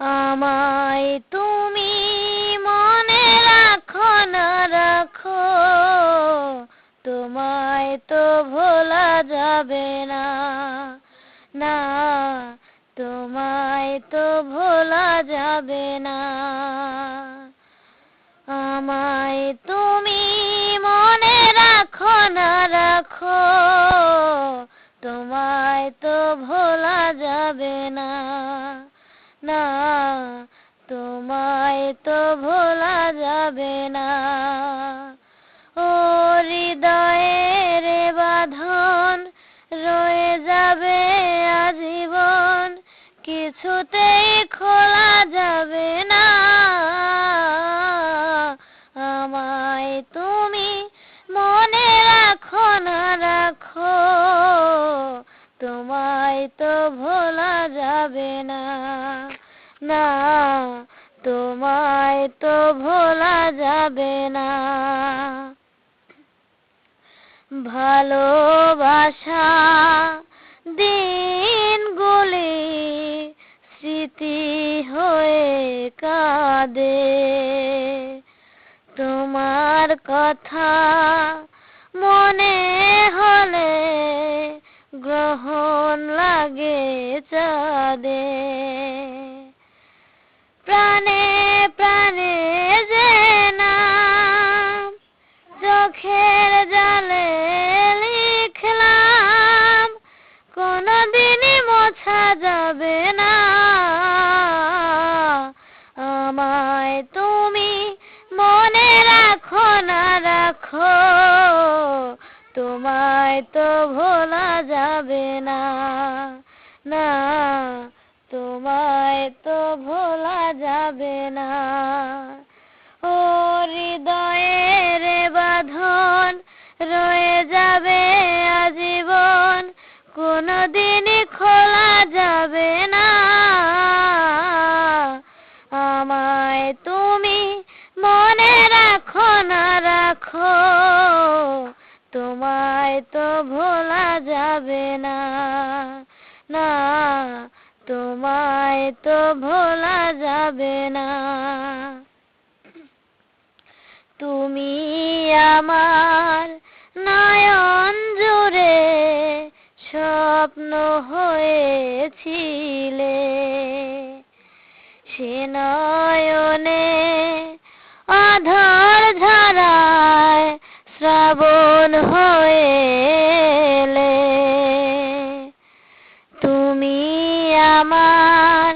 আমায় তুমি মনে রাখো না রাখো, তোমায় তো ভোলা যাবে না, না তোমায় তো ভোলা যাবে না। আমায় তুমি মনে রাখো না রাখো, তোমায় তো ভোলা যাবে না, না তোমায় তো ভোলা যাবে না। ও হৃদয়ের বাঁধন রয়ে যাবে আজীবন, কিছুতেই খোলা যাবে না। আমায় তুমি মনে রাখো না রাখো, তোমায় তো ভোলা যাবে না, না তোমায় তো ভোলা যাবে না। ভালোবাসা দিনগুলি স্মৃতি হয়ে কাঁদে, তোমার কথা মনে হলে গ্রহণ লাগে চাঁদে। প্রাণে প্রাণে যে নাম চোখের জলে লিখলাম, কোনদিনই মোছা যাবে না। আমায় তুমি মনে রাখো না রাখো, তোমায় তো ভোলা যাবে না, না তোমায় তো ভোলা যাবে না। ও হৃদয়ের বাঁধন রয়ে যাবে আজীবন, কোনদিনই খোলা যাবে না। আমায় তুমি মনে রাখো না রাখো, তোমায় তো ভোলা যাবে না, না তোমায় তো ভোলা যাবে না। তুমি আমার নয়ন জুড়ে স্বপ্ন হয়েছিলে, সে নয়নে আধার ধারায় শ্রাবণ হয়ে এলে। তুমি আমার